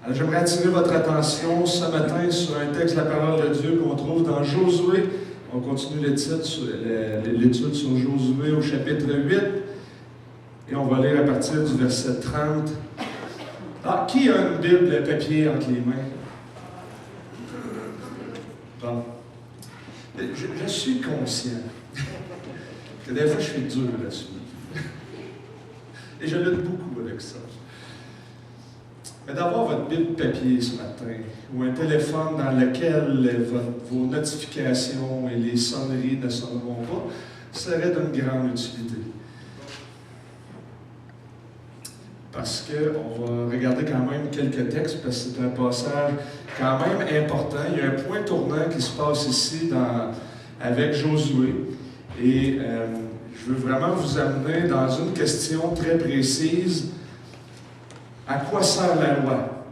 Alors, j'aimerais attirer votre attention ce matin sur un texte de la parole de Dieu qu'on trouve dans Josué. On continue l'étude sur Josué au chapitre 8. Et on va lire à partir du verset 30. Ah, qui a une Bible papier entre les mains? Bon. Je suis conscient que des fois je suis dur là-dessus. Et je lutte beaucoup avec ça. Mais d'avoir votre Bible papier ce matin, ou un téléphone dans lequel vos notifications et les sonneries ne sonneront pas, serait d'une grande utilité. Parce qu'on va regarder quand même quelques textes, parce que c'est un passage quand même important. Il y a un point tournant qui se passe ici avec Josué. Et je veux vraiment vous amener dans une question très précise. À quoi sert la loi?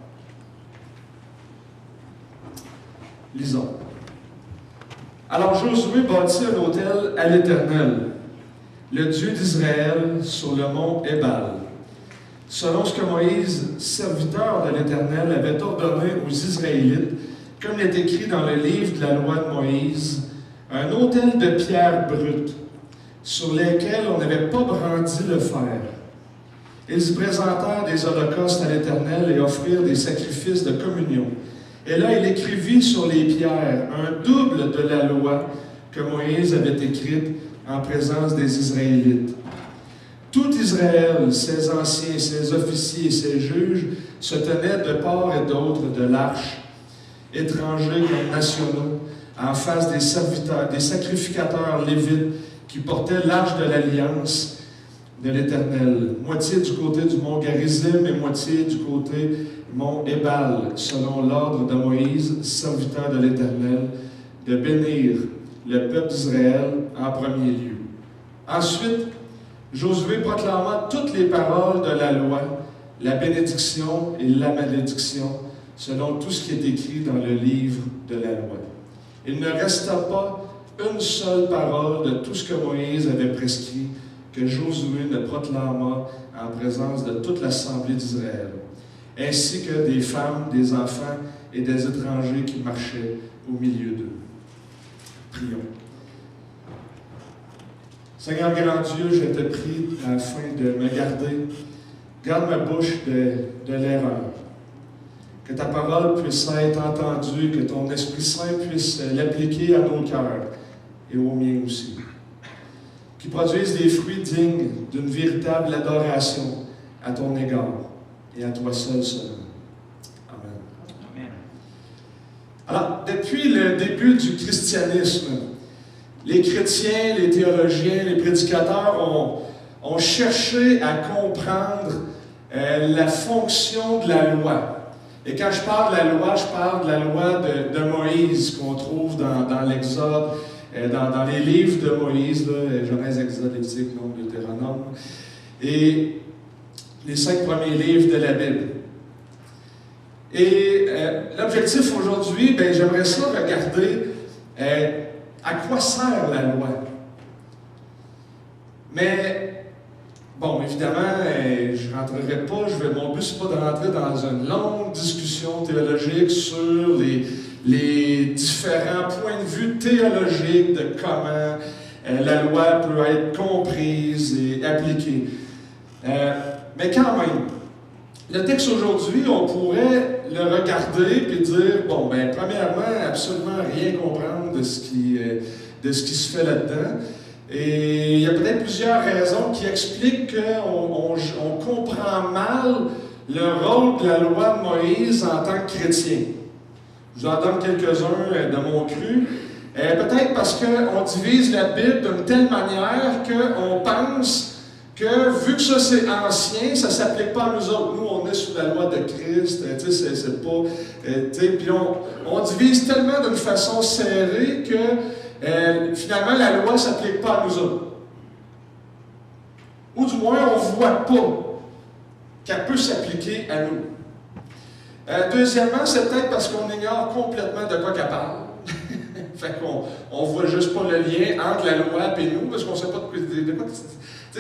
Lisons. Alors Josué bâtit un autel à l'Éternel, le Dieu d'Israël, sur le mont Ébal, selon ce que Moïse, serviteur de l'Éternel, avait ordonné aux Israélites, comme il est écrit dans le livre de la loi de Moïse, un autel de pierre brute, sur lesquels on n'avait pas brandi le fer. Ils présentèrent des holocaustes à l'Éternel et offrirent des sacrifices de communion. Et là, il écrivit sur les pierres un double de la loi que Moïse avait écrite en présence des Israélites. Tout Israël, ses anciens, ses officiers et ses juges, se tenaient de part et d'autre de l'arche, étrangers comme nationaux, en face des serviteurs, des sacrificateurs lévites qui portaient l'arche de l'Alliance de l'Éternel, moitié du côté du mont Garizim et moitié du côté du mont Ébal, selon l'ordre de Moïse, serviteur de l'Éternel, de bénir le peuple d'Israël en premier lieu. Ensuite, Josué proclama toutes les paroles de la loi, la bénédiction et la malédiction, selon tout ce qui est écrit dans le livre de la loi. Il ne resta pas une seule parole de tout ce que Moïse avait prescrit que Josué ne proclama en présence de toute l'assemblée d'Israël, ainsi que des femmes, des enfants et des étrangers qui marchaient au milieu d'eux. Prions. Seigneur grand Dieu, je te prie afin de me garder. Garde ma bouche de l'erreur. Que ta parole puisse être entendue, que ton Esprit Saint puisse l'appliquer à nos cœurs et aux miens aussi. Qui produise des fruits dignes d'une véritable adoration à ton égard et à toi seul seulement. Amen. Amen. Alors, depuis le début du christianisme, les chrétiens, les théologiens, les prédicateurs ont cherché à comprendre la fonction de la loi. Et quand je parle de la loi, je parle de la loi de Moïse qu'on trouve dans l'Exode, dans les livres de Moïse, Genèse, Exode, Lévitique, Nombre, Deutéronome, et les 5 premiers livres de la Bible. Et l'objectif aujourd'hui, j'aimerais ça regarder à quoi sert la loi. Mais, bon, évidemment, je ne rentrerai pas, mon but, ce n'est pas de rentrer dans une longue discussion théologique sur les différents points de vue théologiques de comment la loi peut être comprise et appliquée. Mais quand même, le texte aujourd'hui, on pourrait le regarder et dire, bon, premièrement, absolument rien comprendre de ce qui se fait là-dedans. Et il y a peut-être plusieurs raisons qui expliquent qu'on comprend mal le rôle de la loi de Moïse en tant que chrétien. Je vous en donne quelques-uns de mon cru. Peut-être parce qu'on divise la Bible d'une telle manière qu'on pense que, vu que ça c'est ancien, ça ne s'applique pas à nous autres. Nous, on est sous la loi de Christ, c'est pas... Puis on divise tellement d'une façon serrée que, finalement, la loi ne s'applique pas à nous autres. Ou du moins, on ne voit pas qu'elle peut s'appliquer à nous. Deuxièmement, c'est peut-être parce qu'on ignore complètement de quoi qu'elle parle. Fait qu'on ne voit juste pas le lien entre la loi et nous, parce qu'on ne sait pas de quoi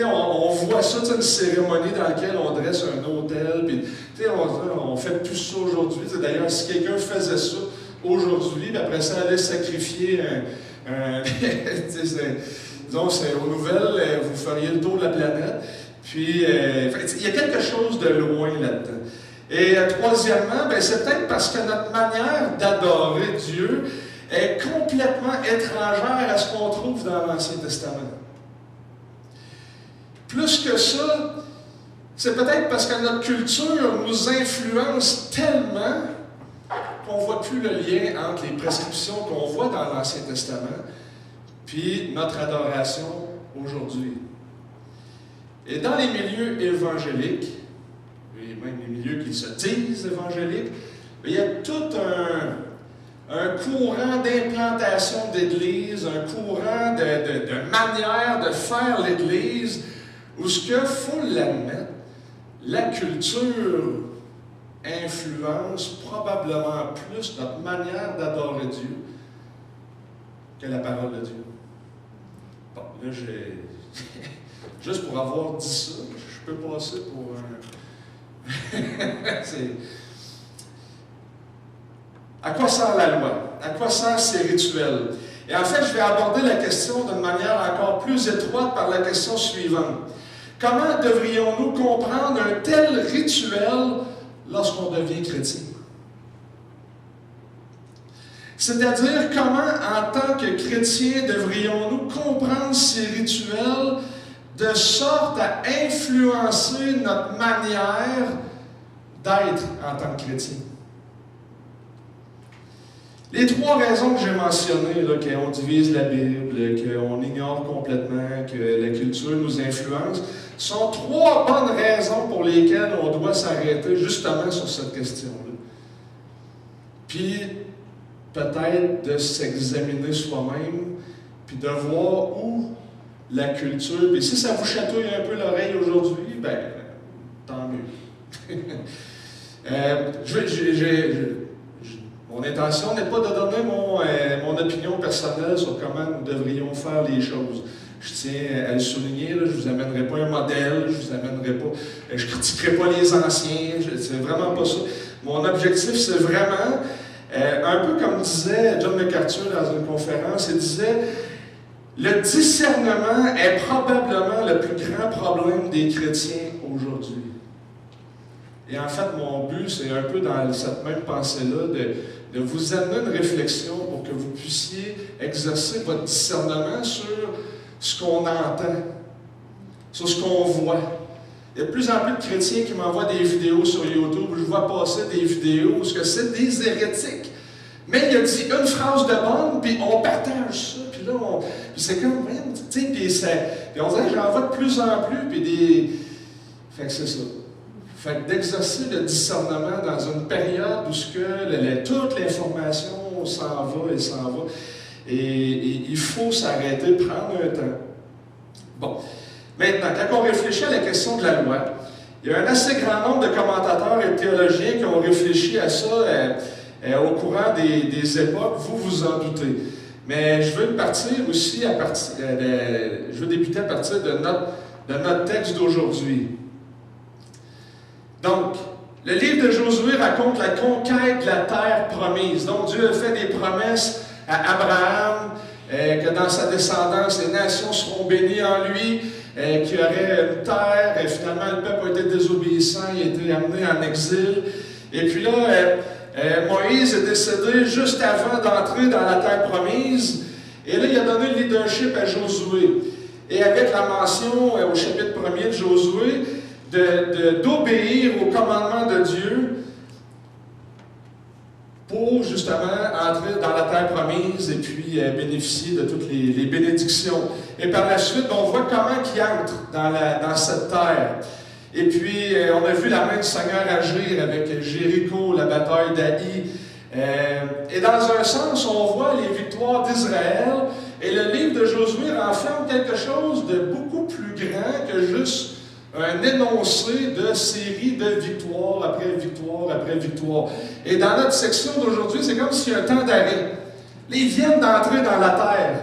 On voit ça, une cérémonie dans laquelle on dresse un autel, puis on fait plus ça aujourd'hui. D'ailleurs, si quelqu'un faisait ça aujourd'hui, puis après ça allait sacrifier disons, aux nouvelles, vous feriez le tour de la planète. Puis, il y a quelque chose de loin là-dedans. Et troisièmement, c'est peut-être parce que notre manière d'adorer Dieu est complètement étrangère à ce qu'on trouve dans l'Ancien Testament. Plus que ça, c'est peut-être parce que notre culture nous influence tellement qu'on ne voit plus le lien entre les prescriptions qu'on voit dans l'Ancien Testament puis notre adoration aujourd'hui. Et dans les milieux évangéliques, et même les milieux qui se disent évangéliques, il y a tout un courant d'implantation d'Église, un courant de manière de faire l'Église, où ce que, faut l'admettre, la culture influence probablement plus notre manière d'adorer Dieu que la parole de Dieu. Bon, là, juste pour avoir dit ça, je peux passer pour un... À quoi sert la loi? À quoi servent ces rituels? Et en fait, je vais aborder la question d'une manière encore plus étroite par la question suivante. Comment devrions-nous comprendre un tel rituel lorsqu'on devient chrétien? C'est-à-dire, comment, en tant que chrétien, devrions-nous comprendre ces rituels de sorte à influencer notre manière d'être en tant que chrétien? Les trois raisons que j'ai mentionnées, qu'on divise la Bible, qu'on ignore complètement, que la culture nous influence, sont trois bonnes raisons pour lesquelles on doit s'arrêter justement sur cette question-là. Puis, peut-être de s'examiner soi-même, puis de voir où la culture, puis si ça vous chatouille un peu l'oreille aujourd'hui, tant mieux. Mon intention n'est pas de donner mon opinion personnelle sur comment nous devrions faire les choses. Je tiens à le souligner, là, je ne vous amènerai pas un modèle, je critiquerai pas les anciens, c'est vraiment pas ça. Mon objectif, c'est vraiment, un peu comme disait John MacArthur dans une conférence, il disait « Le discernement est probablement le plus grand problème des chrétiens aujourd'hui. » Et en fait, mon but, c'est un peu dans cette même pensée-là, de vous amener une réflexion pour que vous puissiez exercer votre discernement sur ce qu'on entend, sur ce qu'on voit. Il y a de plus en plus de chrétiens qui m'envoient des vidéos sur YouTube où je vois passer des vidéos où c'est des hérétiques. Mais il a dit une phrase de bonne, puis on partage ça, puis là, puis c'est comme, tu sais, puis on dirait que j'en vois de plus en plus, puis fait que c'est ça. Fait que d'exercer le discernement dans une période où toute l'information s'en va. Et il faut s'arrêter, prendre un temps. Bon. Maintenant, quand on réfléchit à la question de la loi, il y a un assez grand nombre de commentateurs et de théologiens qui ont réfléchi à ça au courant des époques, vous vous en doutez. Mais je veux partir aussi je veux débuter à partir de notre texte d'aujourd'hui. Donc, le livre de Josué raconte la conquête de la terre promise. Donc, Dieu a fait des promesses à Abraham, que dans sa descendance, les nations seront bénies en lui, qu'il y aurait une terre, et finalement, le peuple a été désobéissant, il a été amené en exil. Et puis là, Moïse est décédé juste avant d'entrer dans la terre promise, et là, il a donné le leadership à Josué. Et avec la mention au chapitre 1er de Josué, d'obéir au commandement de Dieu pour justement entrer dans la terre promise et puis bénéficier de toutes les bénédictions. Et par la suite, on voit comment il entre dans cette terre. Et puis, on a vu la main du Seigneur agir avec Jéricho, la bataille d'Aï. Et dans un sens, on voit les victoires d'Israël. Et le livre de Josué renferme quelque chose de beaucoup plus grand que juste un énoncé de série de victoire après victoire après victoire. Et dans notre section d'aujourd'hui, c'est comme s'il y a un temps d'arrêt. Ils viennent d'entrer dans la terre.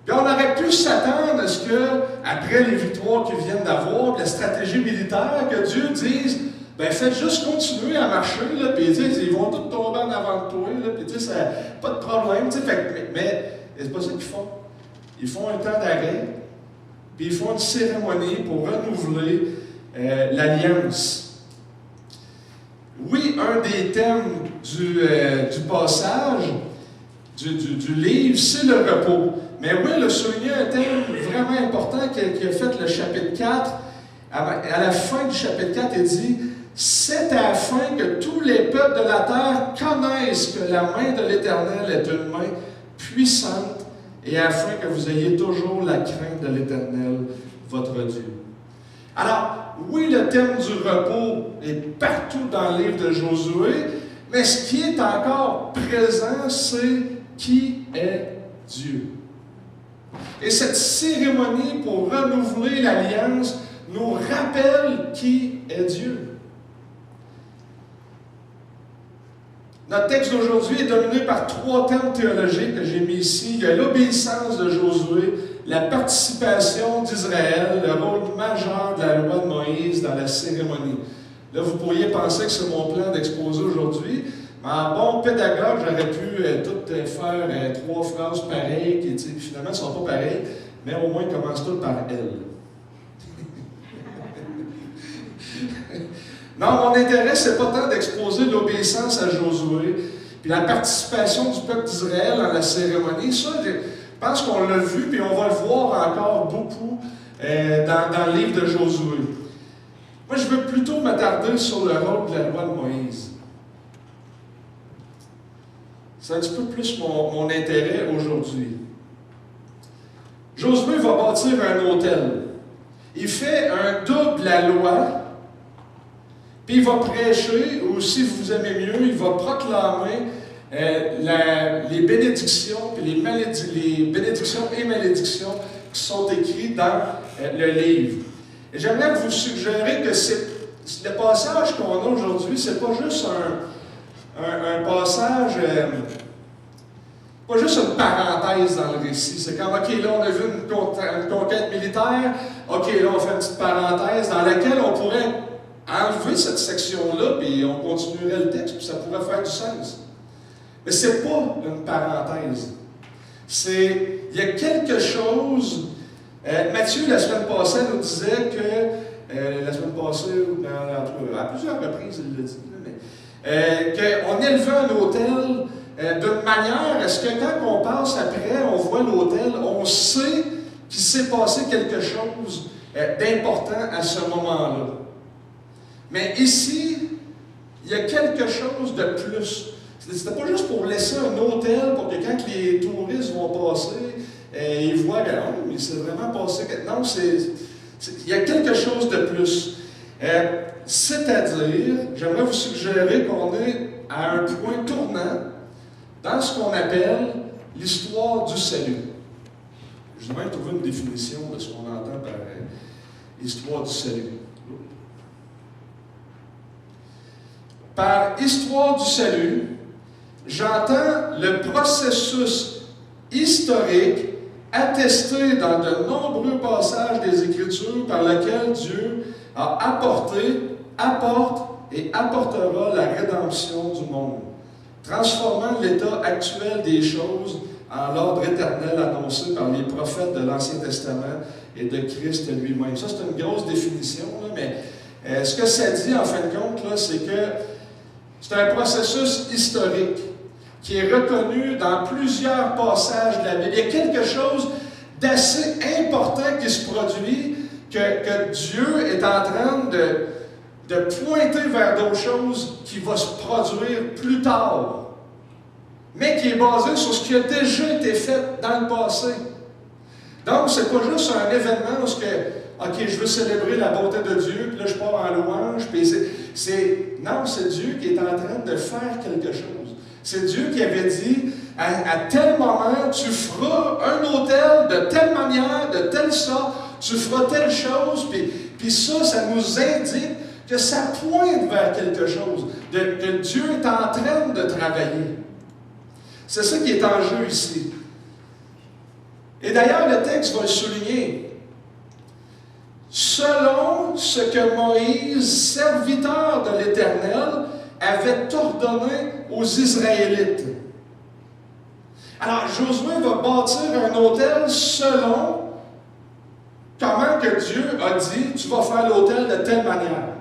Puis on aurait pu s'attendre à ce que, après les victoires qu'ils viennent d'avoir, la stratégie militaire, que Dieu dise, ben faites juste continuer à marcher, là, puis ils vont tous tomber en avant de toi, là, puis ça, pas de problème. Mais c'est pas ça qu'ils font. Ils font un temps d'arrêt, puis ils font une cérémonie pour renouveler l'alliance. Oui, un des thèmes du passage, du livre, c'est le repos. Mais oui, le souligner un thème vraiment important qui a fait le chapitre 4. À la fin du chapitre 4, il dit « C'est afin que tous les peuples de la terre connaissent que la main de l'Éternel est une main puissante et afin que vous ayez toujours la crainte de l'Éternel, votre Dieu. » Alors, oui, le thème du repos est partout dans le livre de Josué, mais ce qui est encore présent, c'est qui est Dieu. Et cette cérémonie pour renouveler l'alliance nous rappelle qui est Dieu. Notre texte d'aujourd'hui est dominé par 3 thèmes théologiques que j'ai mis ici. Il y a l'obéissance de Josué, la participation d'Israël, le rôle majeur de la loi de Moïse dans la cérémonie. Là, vous pourriez penser que c'est mon plan d'exposer aujourd'hui, mais en bon pédagogue, j'aurais pu tout faire 3 phrases pareilles, qui finalement ne sont pas pareilles, mais au moins commence tout par elle. Non, mon intérêt, c'est pas tant d'exposer l'obéissance à Josué, puis la participation du peuple d'Israël dans la cérémonie. Ça, je pense qu'on l'a vu, puis on va le voir encore beaucoup dans le livre de Josué. Moi, je veux plutôt m'attarder sur le rôle de la loi de Moïse. C'est un petit peu plus mon intérêt aujourd'hui. Josué va bâtir un autel. Il fait un double la loi, puis il va prêcher, ou si vous aimez mieux, il va proclamer les bénédictions, puis les bénédictions et malédictions qui sont écrites dans le livre. Et j'aimerais vous suggérer que le passage qu'on a aujourd'hui, c'est pas juste un passage, pas juste une parenthèse dans le récit. C'est comme, OK, là, on a vu une conquête militaire, OK, là, on fait une petite parenthèse dans laquelle on pourrait enlever cette section-là, puis on continuerait le texte, puis ça pourrait faire du sens. Mais c'est pas une parenthèse. Il y a quelque chose. Matthieu, la semaine passée, nous disait que, la semaine passée, à plusieurs reprises, il l'a dit, qu'on élevait un autel d'une manière à ce que quand on passe après, on voit l'autel, on sait qu'il s'est passé quelque chose d'important à ce moment-là. Mais ici, il y a quelque chose de plus. C'était pas juste pour laisser un autel pour que quand les touristes vont passer, ils voient que oh, mais c'est vraiment passé. Non, il y a quelque chose de plus. C'est-à-dire, j'aimerais vous suggérer qu'on est à un point tournant dans ce qu'on appelle l'histoire du salut. Je vais même trouver une définition de ce qu'on entend par l'histoire du salut. Par histoire du salut, j'entends le processus historique attesté dans de nombreux passages des Écritures par lequel Dieu a apporté, apporte et apportera la rédemption du monde, transformant l'état actuel des choses en l'ordre éternel annoncé par les prophètes de l'Ancien Testament et de Christ lui-même. Ça, c'est une grosse définition, là, mais ce que ça dit, en fin de compte, là, c'est que c'est un processus historique qui est reconnu dans plusieurs passages de la Bible. Il y a quelque chose d'assez important qui se produit, que Dieu est en train de pointer vers d'autres choses qui vont se produire plus tard, mais qui est basé sur ce qui a déjà été fait dans le passé. Donc, ce n'est pas juste un événement où OK, je veux célébrer la bonté de Dieu, puis là, je pars en louange, puis non, c'est Dieu qui est en train de faire quelque chose. C'est Dieu qui avait dit, à tel moment, tu feras un autel de telle manière, de telle sorte, tu feras telle chose, puis ça nous indique que ça pointe vers quelque chose, que Dieu est en train de travailler. C'est ça qui est en jeu ici. Et d'ailleurs, le texte va le souligner. Selon ce que Moïse, serviteur de l'Éternel, avait ordonné aux Israélites. Alors, Josué va bâtir un autel selon comment que Dieu a dit, tu vas faire l'autel de telle manière.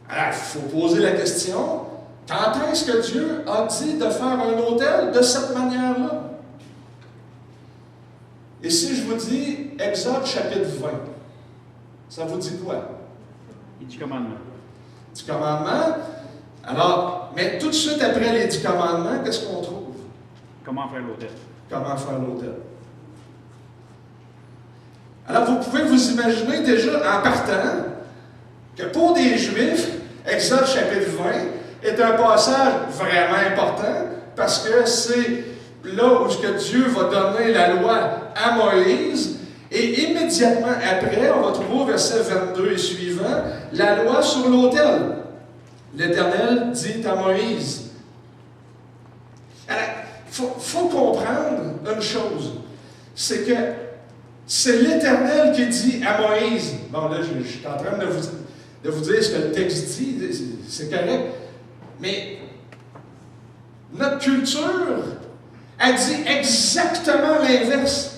Alors, il faut poser la question, quand est-ce que Dieu a dit de faire un autel de cette manière-là? Et si je vous dis Exode chapitre 20, ça vous dit quoi? Les 10 commandements. 10 commandements. Alors, mais tout de suite après les 10 commandements, qu'est-ce qu'on trouve? Comment faire l'autel. Comment faire l'autel. Alors, vous pouvez vous imaginer déjà en partant que pour des Juifs, Exode chapitre 20 est un passage vraiment important parce que c'est là où que Dieu va donner la loi à Moïse. Et immédiatement après, on va trouver au verset 22 et suivant, la loi sur l'autel. L'Éternel dit à Moïse. Alors, il faut comprendre une chose, c'est que c'est l'Éternel qui dit à Moïse, bon là je suis en train de vous dire ce que le texte dit, c'est correct, mais notre culture a dit exactement l'inverse.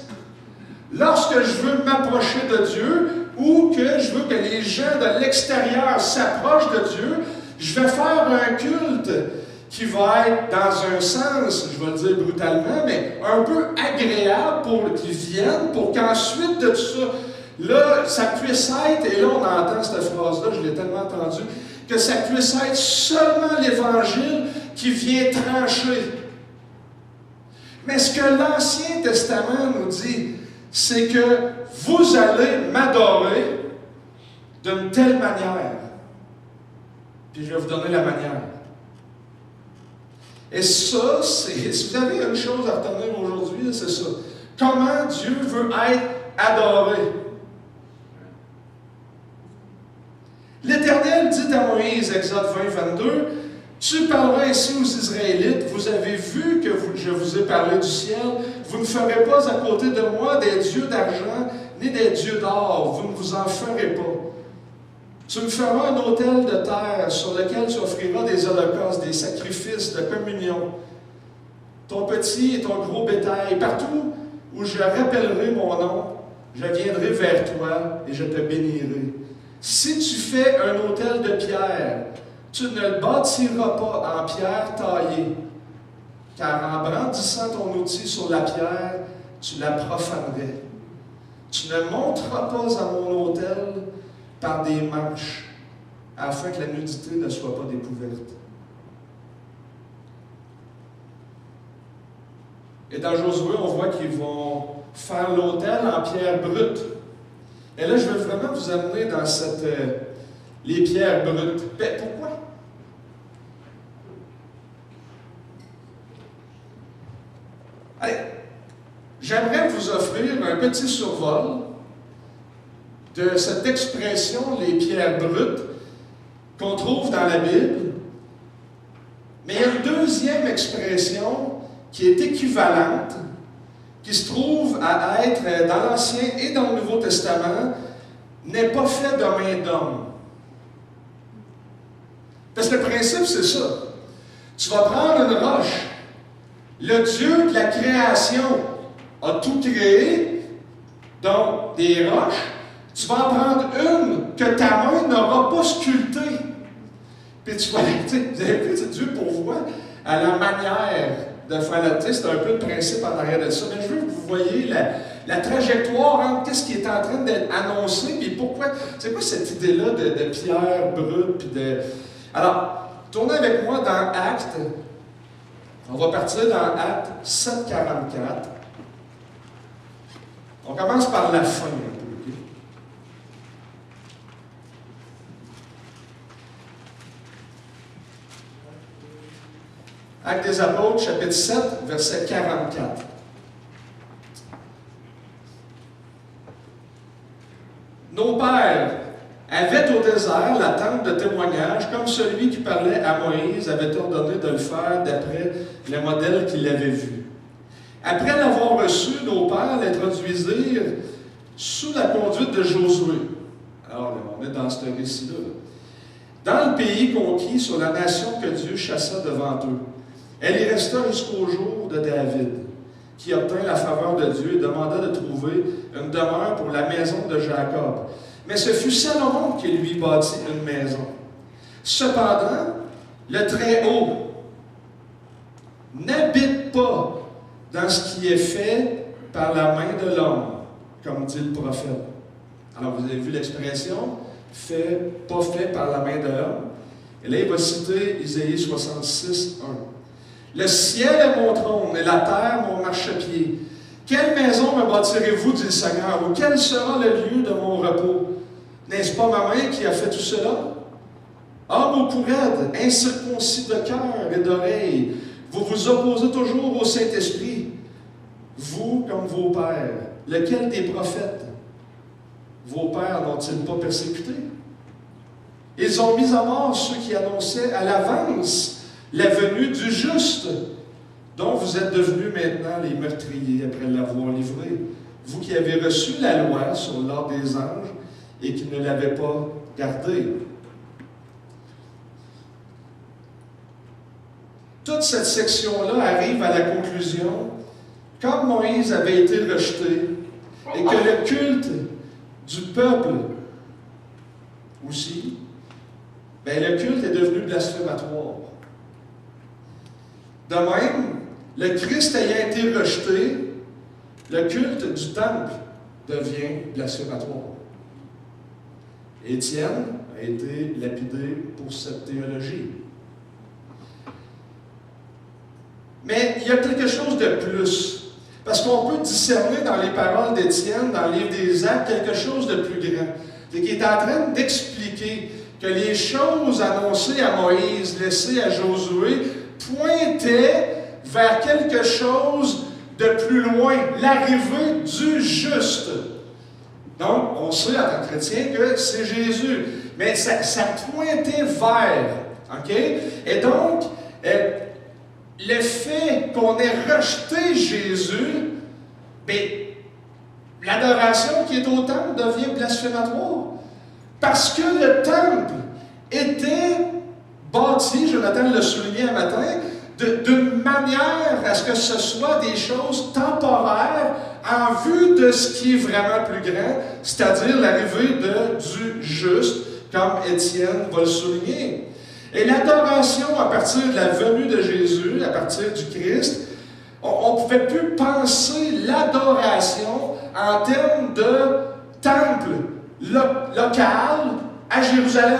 Lorsque je veux m'approcher de Dieu ou que je veux que les gens de l'extérieur s'approchent de Dieu, je vais faire un culte qui va être dans un sens, je vais le dire brutalement, mais un peu agréable pour qu'ils viennent, pour qu'ensuite de tout ça, là, ça puisse être, et là on entend cette phrase-là, je l'ai tellement entendue, que ça puisse être seulement l'Évangile qui vient trancher. Mais ce que l'Ancien Testament nous dit, c'est que vous allez m'adorer d'une telle manière. Puis je vais vous donner la manière. Et ça, si vous avez une chose à retenir aujourd'hui, c'est ça. Comment Dieu veut être adoré. L'Éternel dit à Moïse, Exode 20, 22, « Tu parleras ainsi aux Israélites, vous avez vu que je vous ai parlé du ciel, vous ne ferez pas à côté de moi des dieux d'argent, ni des dieux d'or, vous ne vous en ferez pas. Tu me feras un autel de terre sur lequel tu offriras des holocaustes, des sacrifices de communion, ton petit et ton gros bétail. Partout où je rappellerai mon nom, je viendrai vers toi et je te bénirai. Si tu fais un autel de pierre, tu ne le bâtiras pas en pierre taillée, car en brandissant ton outil sur la pierre, tu la profanerais. Tu ne monteras pas à mon autel par des marches, afin que la nudité ne soit pas découverte. » Et dans Josué, on voit qu'ils vont faire l'autel en pierre brute. Et là, je veux vraiment vous amener dans les pierres brutes. Mais pourquoi? Allez, j'aimerais vous offrir un petit survol de cette expression, les pierres brutes, qu'on trouve dans la Bible. Mais il y a une deuxième expression qui est équivalente, qui se trouve à être dans l'Ancien et dans le Nouveau Testament, n'est pas fait de main d'homme. Parce que le principe, c'est ça. Tu vas prendre une roche. Le Dieu de la création a tout créé, donc des roches. Tu vas en prendre une que ta main n'aura pas sculptée. Puis tu vas, vous avez vu, c'est Dieu pourvoit à la manière de faire la tête. C'est un peu le principe en arrière de ça. Mais je veux que vous voyez la trajectoire entre qu'est-ce qui est en train d'être annoncé et pourquoi. C'est quoi cette idée-là de pierre brute? Puis de... Alors, tournez avec moi dans Actes. On va partir dans Actes 7,44. On commence par la fin un peu. Okay? Actes des Apôtres, chapitre 7, verset 44. Nos pères avaient au désert la tente de témoignage, comme celui qui parlait à Moïse avait ordonné de le faire d'après le modèle qu'il avait vu. Après l'avoir reçu, nos pères l'introduisirent sous la conduite de Josué. Alors, on est dans ce récit-là. Dans le pays conquis sur la nation que Dieu chassa devant eux. Elle y resta jusqu'au jour de David, qui obtint la faveur de Dieu et demanda de trouver une demeure pour la maison de Jacob. Mais ce fut Salomon qui lui bâtit une maison. Cependant, le Très-Haut n'habite pas dans ce qui est fait par la main de l'homme, comme dit le prophète. Alors, vous avez vu l'expression « fait, pas fait par la main de l'homme ». Et là, il va citer Isaïe 66, 1. « Le ciel est mon trône et la terre mon marchepied. Quelle maison me bâtirez-vous, dit le Seigneur, ou quel sera le lieu de mon repos? N'est-ce pas ma main qui a fait tout cela? Homme au raide, incirconcis de cœur et d'oreille, vous vous opposez toujours au Saint-Esprit, vous comme vos pères. Lequel des prophètes? Vos pères n'ont-ils pas persécuté? Ils ont mis à mort ceux qui annonçaient à l'avance la venue du juste, dont vous êtes devenus maintenant les meurtriers après l'avoir livré. Vous qui avez reçu la loi sur l'ordre des anges et qui ne l'avez pas gardée. Toute cette section-là arrive à la conclusion, comme Moïse avait été rejeté, et que le culte du peuple aussi, le culte est devenu blasphématoire. De même, le Christ ayant été rejeté, le culte du temple devient blasphématoire. Étienne a été lapidé pour cette théologie. Mais il y a quelque chose de plus. Parce qu'on peut discerner dans les paroles d'Étienne, dans le livre des Actes, quelque chose de plus grand. C'est qu'il est en train d'expliquer que les choses annoncées à Moïse, laissées à Josué, pointaient vers quelque chose de plus loin, l'arrivée du juste. Donc, on sait en tant que chrétien que c'est Jésus. Mais ça pointait vers. OK? Et donc, le fait qu'on ait rejeté Jésus, l'adoration qui est au temple devient blasphématoire. Parce que le temple était bâti, Jonathan l'a souligné un matin, d'une manière à ce que ce soit des choses temporaires en vue de ce qui est vraiment plus grand, c'est-à-dire l'arrivée du juste, comme Étienne va le souligner. Et l'adoration à partir de la venue de Jésus, à partir du Christ, on ne pouvait plus penser l'adoration en termes de temple local à Jérusalem.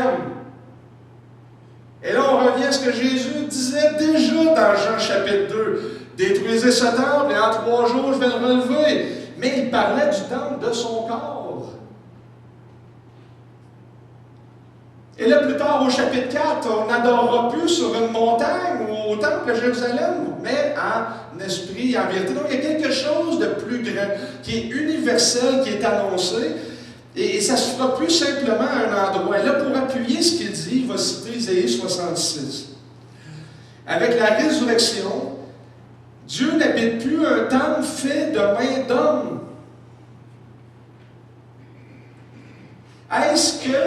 Et là, on revient à ce que Jésus disait déjà dans Jean chapitre 2. « Détruisez ce temple et en 3 jours, je vais le relever. » Mais il parlait du temple de son corps. Et là, plus tard, au chapitre 4, on n'adorera plus sur une montagne ou au temple de Jérusalem, mais en esprit et en vérité. Donc, il y a quelque chose de plus grand, qui est universel, qui est annoncé. Et ça ne se fera plus simplement à un endroit. Et là, pour appuyer ce qu'il dit, il va citer Isaïe 66. Avec la résurrection, Dieu n'habite plus un temple fait de main d'homme. Est-ce que,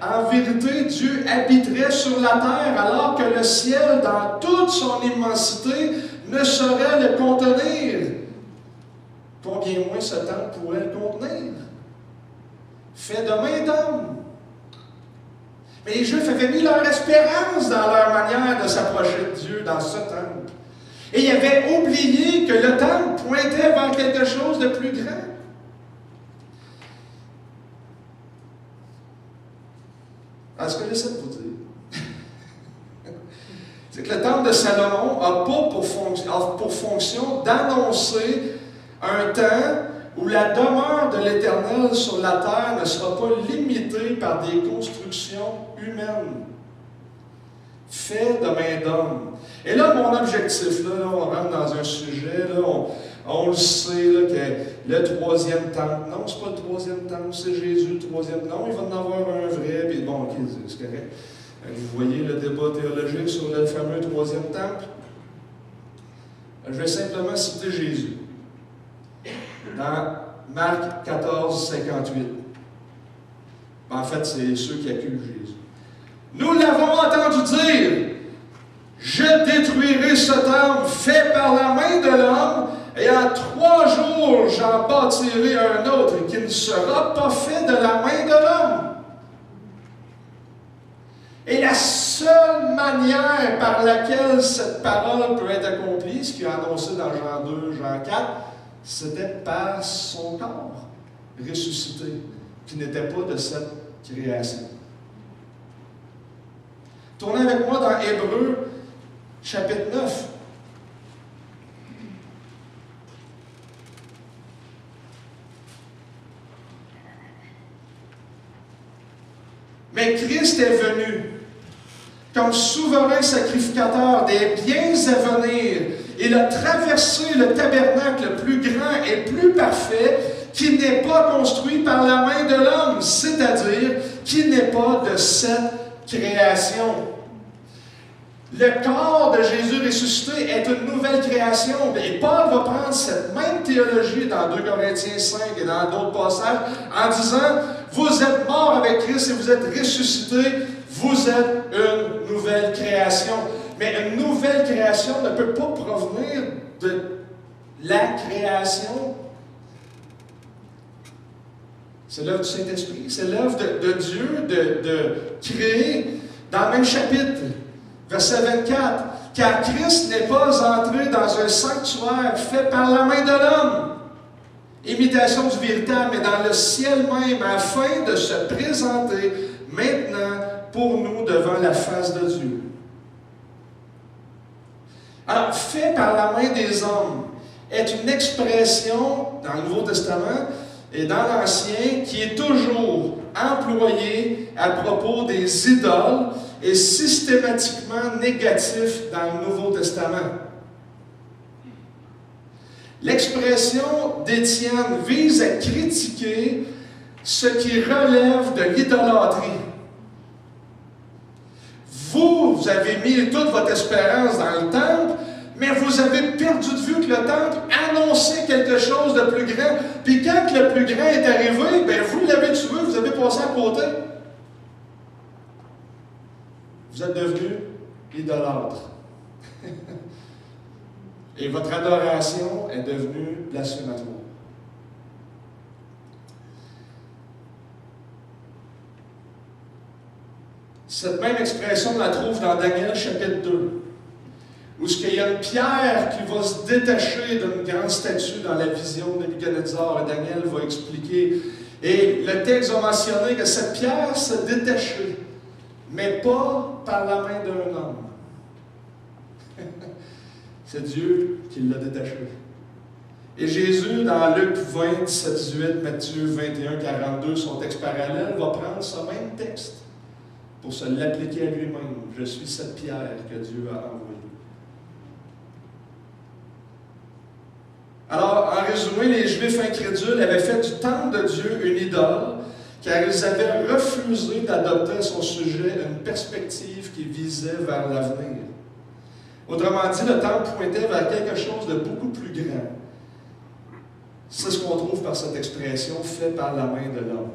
en vérité, Dieu habiterait sur la terre alors que le ciel, dans toute son immensité, ne saurait le contenir? Combien moins ce temple pourrait le contenir? Fait de main d'homme. Mais les Juifs avaient mis leur espérance dans leur manière de s'approcher de Dieu dans ce temple. Et ils avaient oublié que le temple pointait vers quelque chose de plus grand. Alors, ce que j'essaie de vous dire, c'est que le temple de Salomon n'a pas pour fonction d'annoncer un temps où la demeure de l'Éternel sur la terre ne sera pas limitée par des constructions humaines, faites de main d'homme. Et là, mon objectif, là, on rentre dans un sujet, là, on le sait, là, que le 3e temple, non, c'est pas le 3e temple, c'est Jésus, le 3e, non, il va en avoir un vrai, puis bon, ok, c'est correct. Vous voyez le débat théologique sur le fameux 3e temple? Je vais simplement citer Jésus. dans Marc 14, 58. En fait, c'est ceux qui accusent Jésus. Nous l'avons entendu dire, je détruirai ce temple fait par la main de l'homme, et en 3 jours j'en bâtirai un autre qui ne sera pas fait de la main de l'homme. Et la seule manière par laquelle cette parole peut être accomplie, ce qu'il a annoncé dans Jean 2, Jean 4, c'était par son corps ressuscité, qui n'était pas de cette création. Tournez avec moi dans Hébreux, chapitre 9. Mais Christ est venu comme souverain sacrificateur des biens à venir. Il a traversé le tabernacle plus grand et plus parfait qui n'est pas construit par la main de l'homme, c'est-à-dire qui n'est pas de cette création. Le corps de Jésus ressuscité est une nouvelle création. Et Paul va prendre cette même théologie dans 2 Corinthiens 5 et dans d'autres passages en disant, vous êtes morts avec Christ et vous êtes ressuscités, vous êtes une nouvelle création. Mais une nouvelle création ne peut pas provenir de la création. C'est l'œuvre du Saint-Esprit, c'est l'œuvre de Dieu de créer dans le même chapitre. Verset 24, « Car Christ n'est pas entré dans un sanctuaire fait par la main de l'homme, imitation du véritable, mais dans le ciel même, afin de se présenter maintenant pour nous devant la face de Dieu. » Alors, « fait par la main des hommes » est une expression dans le Nouveau Testament et dans l'Ancien qui est toujours employée à propos des idoles et systématiquement négatif dans le Nouveau Testament. L'expression d'Étienne vise à critiquer ce qui relève de l'idolâtrie. Vous avez mis toute votre espérance dans le temple, mais vous avez perdu de vue que le temple annonçait quelque chose de plus grand. Puis quand le plus grand est arrivé, bien vous l'avez tué, vous avez passé à côté. Vous êtes devenus idolâtres. Et votre adoration est devenue blasphématoire. Cette même expression, on la trouve dans Daniel chapitre 2, où il y a une pierre qui va se détacher d'une grande statue dans la vision de Nebuchadnezzar, et Daniel va expliquer. Et le texte va mentionner que cette pierre se détachait, mais pas par la main d'un homme. C'est Dieu qui l'a détaché. Et Jésus, dans Luc 20, 17, 18, Matthieu 21, 42, son texte parallèle, va prendre ce même texte pour se l'appliquer à lui-même. Je suis cette pierre que Dieu a envoyée. Alors, en résumé, les Juifs incrédules avaient fait du temple de Dieu une idole, car ils avaient refusé d'adopter à son sujet une perspective qui visait vers l'avenir. Autrement dit, le temple pointait vers quelque chose de beaucoup plus grand. C'est ce qu'on trouve par cette expression « fait par la main de l'homme ».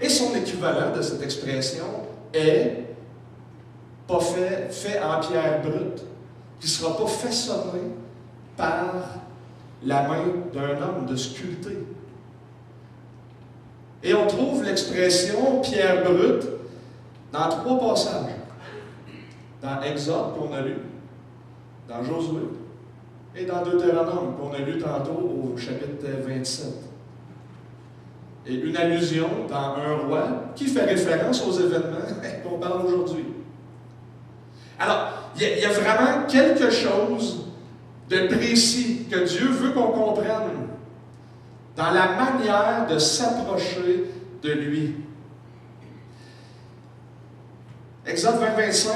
Et son équivalent de cette expression est pas fait en pierre brute, qui ne sera pas façonné par la main d'un homme, de sculpter. Et on trouve l'expression pierre brute dans 3 passages. Dans Exode, qu'on a lu, dans Josué, et dans Deutéronome, qu'on a lu tantôt au chapitre 27. Et une allusion dans un roi qui fait référence aux événements qu'on parle aujourd'hui. Alors, il y a vraiment quelque chose de précis que Dieu veut qu'on comprenne dans la manière de s'approcher de lui. Exode 20-25,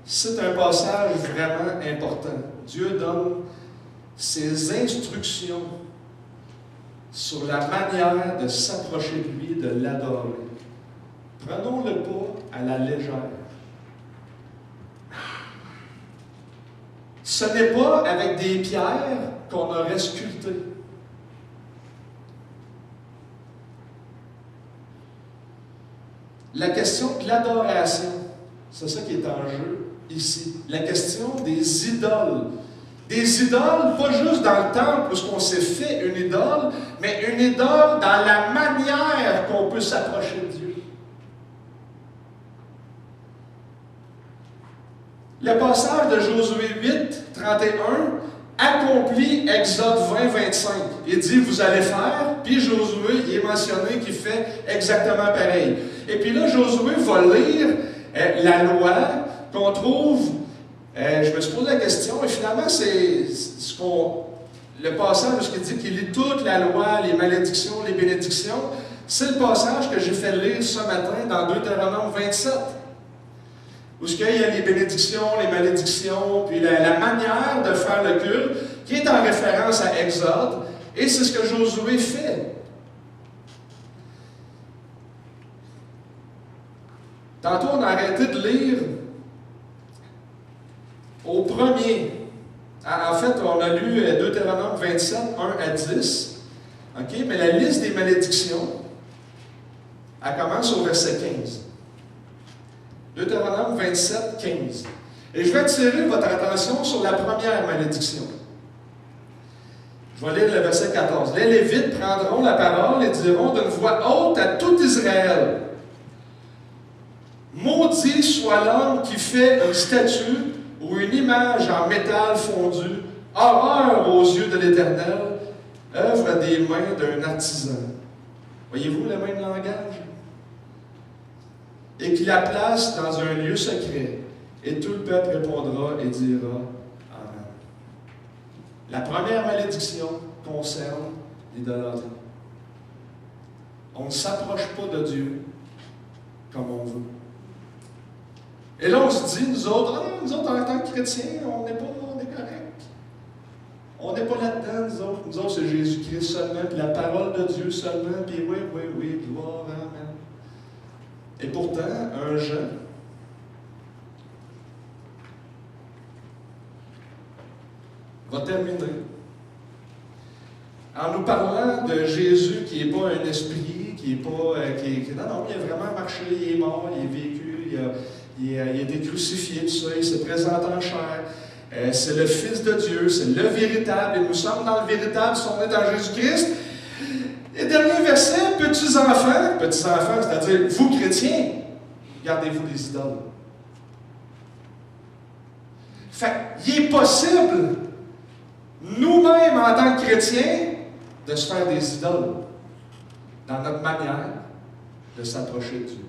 c'est un passage vraiment important. Dieu donne ses instructions sur la manière de s'approcher de lui, de l'adorer. Prenons-le pas à la légère. Ce n'est pas avec des pierres qu'on aurait sculpté. la question de l'adoration, c'est ça qui est en jeu ici. La question des idoles. Des idoles, pas juste dans le temple où on s'est fait une idole, mais une idole dans la manière qu'on peut s'approcher de Dieu. Le passage de Josué 8, 31, accomplit Exode 20, 25. Il dit, vous allez faire, puis Josué, il est mentionné qu'il fait exactement pareil. Et puis là, Josué va lire la loi qu'on trouve, je me suis posé la question, et finalement, c'est le passage qui dit qu'il lit toute la loi, les malédictions, les bénédictions, c'est le passage que j'ai fait lire ce matin dans Deutéronome 27. Où il y a les bénédictions, les malédictions, puis la manière de faire le culte, qui est en référence à Exode, et c'est ce que Josué fait. Tantôt, on a arrêté de lire au premier. En fait, on a lu Deutéronome 27, 1 à 10. Okay? Mais la liste des malédictions, elle commence au verset 15. Deutéronome 27, 15. Et je vais attirer votre attention sur la première malédiction. Je vais lire le verset 14. Les Lévites prendront la parole et diront d'une voix haute à tout Israël: maudit soit l'homme qui fait une statue ou une image en métal fondu, horreur aux yeux de l'Éternel, œuvre des mains d'un artisan. Voyez-vous le même langage? Et qui la place dans un lieu secret, et tout le peuple répondra et dira Amen. La première malédiction concerne l'idolâtrie. On ne s'approche pas de Dieu comme on veut. Et là, on se dit, nous autres, en tant que chrétiens, on est correct. On n'est pas là-dedans, nous autres. Nous autres, c'est Jésus-Christ seulement, puis la parole de Dieu seulement, puis oui, gloire, amen. Et pourtant, un jeune va terminer en nous parlant de Jésus qui n'est pas un esprit, qui n'est pas... non, il a vraiment marché, il est mort, il est vécu, il a été crucifié, tout ça, il s'est présenté en chair. C'est le Fils de Dieu, c'est le véritable, et nous sommes dans le véritable si on est dans Jésus-Christ. Et dernier verset, petits-enfants, c'est-à-dire vous chrétiens, gardez-vous des idoles. Fait qu'il est possible, nous-mêmes en tant que chrétiens, de se faire des idoles dans notre manière de s'approcher de Dieu,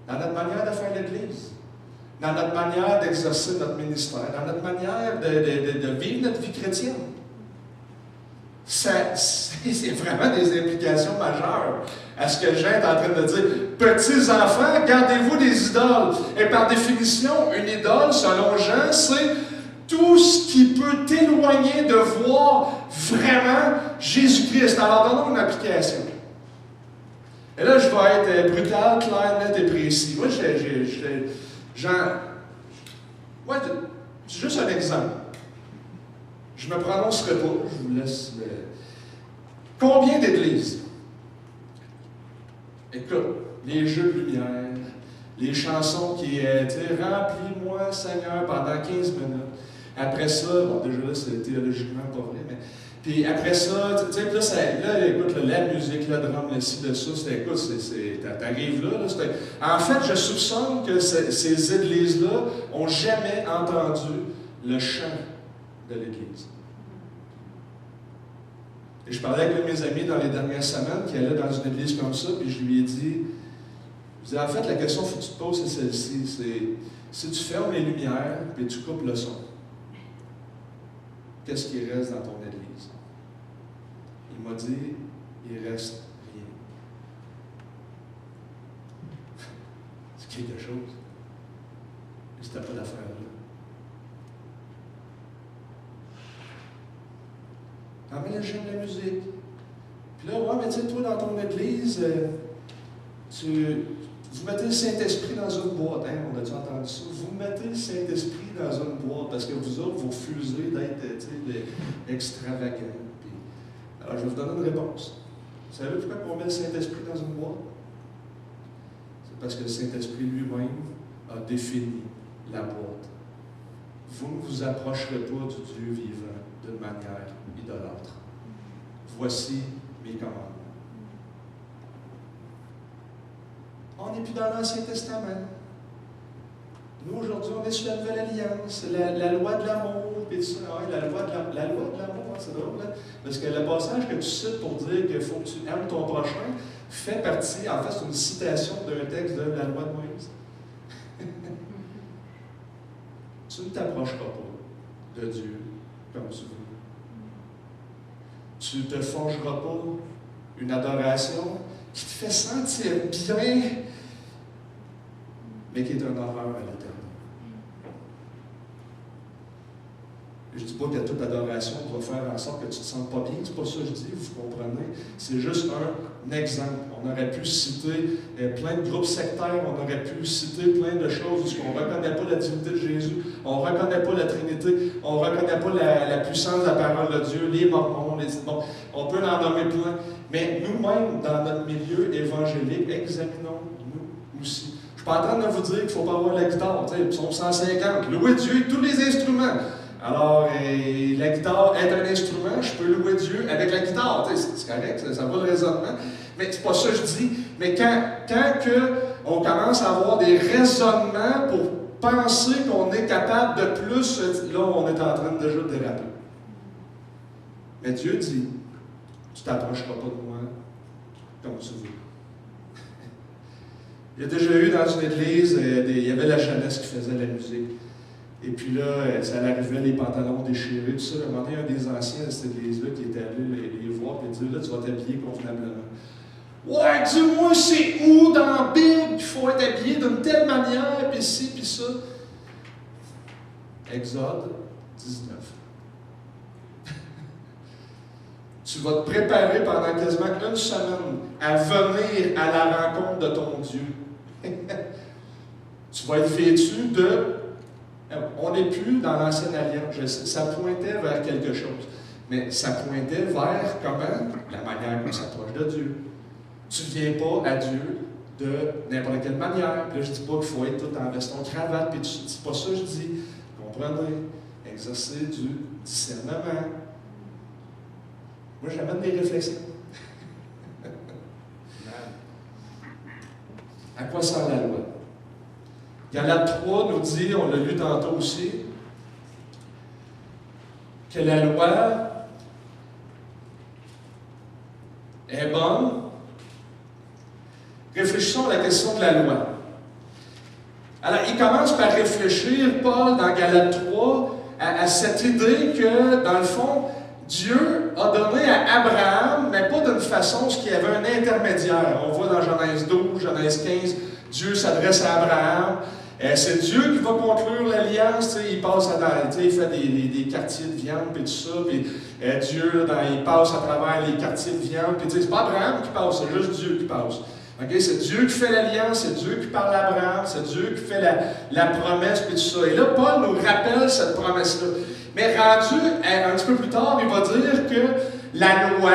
dans notre manière de faire l'Église, dans notre manière d'exercer notre ministère, dans notre manière de vivre notre vie chrétienne. C'est vraiment des implications majeures à ce que Jean est en train de dire. Petits enfants, gardez-vous des idoles. Et par définition, une idole, selon Jean, c'est tout ce qui peut t'éloigner de voir vraiment Jésus-Christ. Alors, donnons une application. Et là, je vais être brutal, clair, net et précis. Moi, c'est juste un exemple. Je ne me prononcerai pas, je vous laisse. Combien d'églises? Écoute, les jeux de lumière, les chansons qui étaient remplis-moi, Seigneur, pendant 15 minutes. Après ça, bon, déjà là, c'est théologiquement pas vrai, mais. Puis après ça, tu sais, là, écoute, la musique, le drum, le ci, le ça, écoute, t'arrives là, en fait, je soupçonne que ces églises-là n'ont jamais entendu le chant de l'Église. Et je parlais avec un de mes amis dans les dernières semaines qui allait dans une église comme ça, puis je lui ai dit, en fait, la question qu'il faut que tu te poses, c'est celle-ci, c'est si tu fermes les lumières et tu coupes le son, qu'est-ce qui reste dans ton église? Il m'a dit, il reste rien. C'est quelque chose. Et c'était pas d'affaire là. Ah, mais là, j'aime la musique. Puis là, ouais, mais tu sais, toi, dans ton église, vous mettez le Saint-Esprit dans une boîte. Hein? On a-tu entendu ça? Vous mettez le Saint-Esprit dans une boîte parce que vous autres, vous refusez d'être extravagants. Alors, je vais vous donner une réponse. Vous savez pourquoi on met le Saint-Esprit dans une boîte? parce que le Saint-Esprit lui-même a défini la boîte. Vous ne vous approcherez pas du Dieu vivant d'une manière idolâtre. Voici mes commandements. On n'est plus dans l'Ancien Testament. Nous, aujourd'hui, on est sur la Nouvelle Alliance, la loi de l'amour, puis ça. Ah, la loi de l'amour, hein, c'est drôle, hein? Parce que le passage que tu cites pour dire qu'il faut que tu aimes ton prochain fait partie, en fait, c'est une citation d'un texte de la loi de Moïse. Tu ne t'approcheras pas de Dieu comme tu veux. Tu ne te forgeras pas une adoration qui te fait sentir bien, mais qui est un horreur à l'éternel. Je ne dis pas que toute adoration doit faire en sorte que tu ne te sentes pas bien, c'est pas ça que je dis, vous comprenez. C'est juste un exemple. On aurait pu citer plein de groupes sectaires, on aurait pu citer plein de choses où on ne reconnaît pas la divinité de Jésus, on ne reconnaît pas la Trinité, on ne reconnaît pas la puissance de la parole de Dieu, les Mormons, bon, on peut en nommer plein. Mais nous-mêmes, dans notre milieu évangélique, examinons-nous aussi. Je ne suis pas en train de vous dire qu'il ne faut pas avoir la guitare, tu sais, psaume 150, louer Dieu, tous les instruments. Alors, la guitare est un instrument, je peux louer Dieu avec la guitare, tu sais, c'est correct, ça va le raisonnement. Mais c'est pas ça que je dis. Mais quand on commence à avoir des raisonnements pour penser qu'on est capable de plus, là, on est en train déjà de déraper. Mais Dieu dit, tu ne t'approcheras pas de moi comme tu veux. Il y a déjà eu dans une église, il y avait la jeunesse qui faisait la musique. Et puis là, ça arrivait, les pantalons déchirés, tout ça. À un moment donné, un des anciens de cette église-là qui était allé les voir et dit, là, tu vas t'habiller convenablement. Ouais, dis-moi, c'est où dans la Bible qu'il faut être habillé d'une telle manière, puis ci, puis ça. Exode 19. Tu vas te préparer pendant quasiment une semaine à venir à la rencontre de ton Dieu. Tu vas être vêtu de... On n'est plus dans l'Ancienne Alliance. Ça pointait vers quelque chose. Mais ça pointait vers comment? La manière qu'on s'approche de Dieu. Tu ne viens pas à Dieu de n'importe quelle manière. Puis là, je ne dis pas qu'il faut être tout en veston cravate, puis c'est pas ça que je dis. Comprenez? Exercer du discernement. Moi, j'amène des réflexions. À quoi sert la loi? Galates 3 nous dit, on l'a lu tantôt aussi, que la loi est bonne. Réfléchissons à la question de la loi. Alors, il commence par réfléchir, Paul, dans Galates 3, à cette idée que, dans le fond, Dieu a donné à Abraham, mais pas d'une façon ce qu'il y avait un intermédiaire. On voit dans Genèse 12, Genèse 15, Dieu s'adresse à Abraham. C'est Dieu qui va conclure l'alliance. Il passe il fait des quartiers de viande et tout ça. Puis Dieu, il passe à travers les quartiers de viande. Puis c'est pas Abraham qui passe, c'est juste Dieu qui passe. Okay? C'est Dieu qui fait l'alliance, c'est Dieu qui parle à Abraham, c'est Dieu qui fait la promesse et tout ça. Et là, Paul nous rappelle cette promesse-là. Mais rendu un petit peu plus tard, il va dire que la loi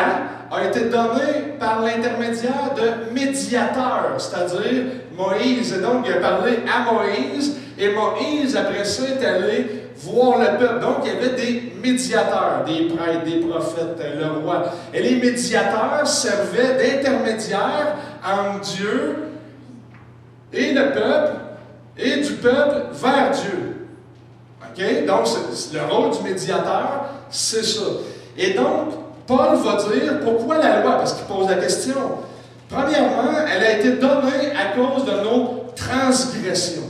a été donnée par l'intermédiaire de médiateurs, c'est-à-dire Moïse. Et donc, il a parlé à Moïse, et Moïse, après ça, est allé voir le peuple. Donc, il y avait des médiateurs, des prêtres, des prophètes, le roi. Et les médiateurs servaient d'intermédiaires entre Dieu et le peuple, et du peuple vers Dieu. OK? Donc, le rôle du médiateur, c'est ça. Et donc, Paul va dire pourquoi la loi, parce qu'il pose la question. Premièrement, elle a été donnée à cause de nos transgressions.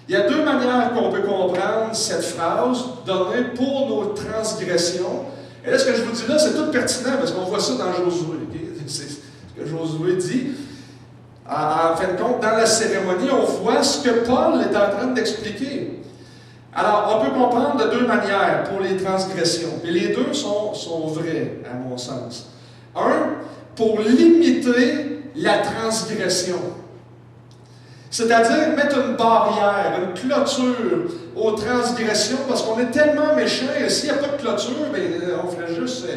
Il y a deux manières qu'on peut comprendre cette phrase, donnée pour nos transgressions. Et là, ce que je vous dis là, c'est tout pertinent, parce qu'on voit ça dans Josué. Okay? C'est ce que Josué dit. En fin de compte, dans la cérémonie, on voit ce que Paul est en train d'expliquer. Alors, on peut comprendre de deux manières pour les transgressions. Et les deux sont vrais, à mon sens. Un, pour limiter la transgression. C'est-à-dire mettre une barrière, une clôture aux transgressions, parce qu'on est tellement méchants, et s'il n'y a pas de clôture, bien, on ferait juste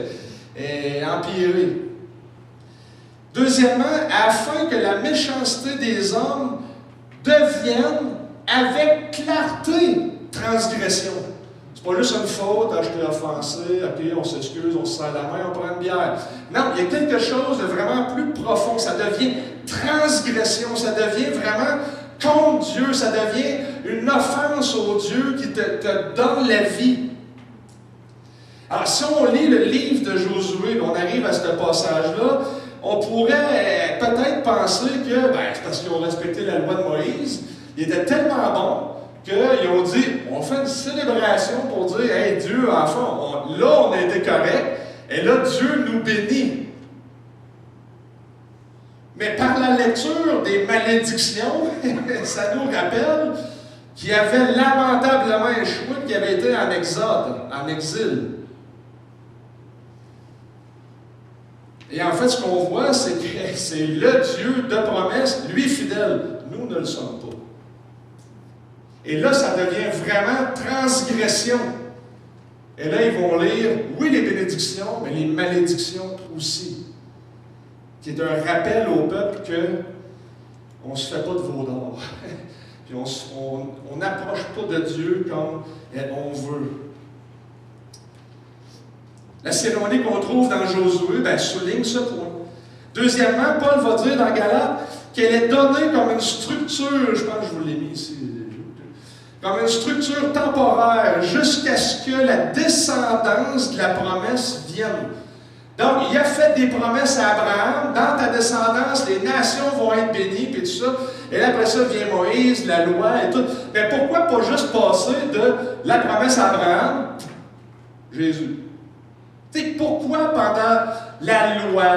empirer. Deuxièmement, afin que la méchanceté des hommes devienne avec clarté transgression. C'est pas juste une faute, je t'ai offensé, ok, on s'excuse, on se serre la main, on prend une bière. Non, il y a quelque chose de vraiment plus profond. Ça devient transgression, ça devient vraiment contre Dieu, ça devient une offense au Dieu qui te donne la vie. Alors, si on lit le livre de Josué, on arrive à ce passage-là, on pourrait peut-être penser que, c'est parce qu'ils ont respecté la loi de Moïse, il était tellement bon qu'ils ont dit, on fait une célébration pour dire, hey, Dieu, enfin, là, on a été correct, et là, Dieu nous bénit. Mais par la lecture des malédictions, ça nous rappelle qu'il y avait lamentablement échoué, qui avait été en exode, en exil. Et en fait, ce qu'on voit, c'est que c'est le Dieu de promesse, lui fidèle. Nous ne le sommes pas. Et là, ça devient vraiment transgression. Et là, ils vont lire, oui, les bénédictions, mais les malédictions aussi. Qui est un rappel au peuple qu'on ne se fait pas de veau d'or. Puis on n'approche pas de Dieu comme on veut. La cérémonie qu'on trouve dans Josué souligne ce point. Deuxièmement, Paul va dire dans Galates qu'elle est donnée comme une structure, je pense que je vous l'ai mis ici, comme une structure temporaire jusqu'à ce que la descendance de la promesse vienne. Donc, il a fait des promesses à Abraham. Dans ta descendance, les nations vont être bénies, puis tout ça. Et là, après ça, vient Moïse, la loi et tout. Mais pourquoi pas juste passer de la promesse à Abraham, Jésus? Tu sais, pourquoi pendant la loi,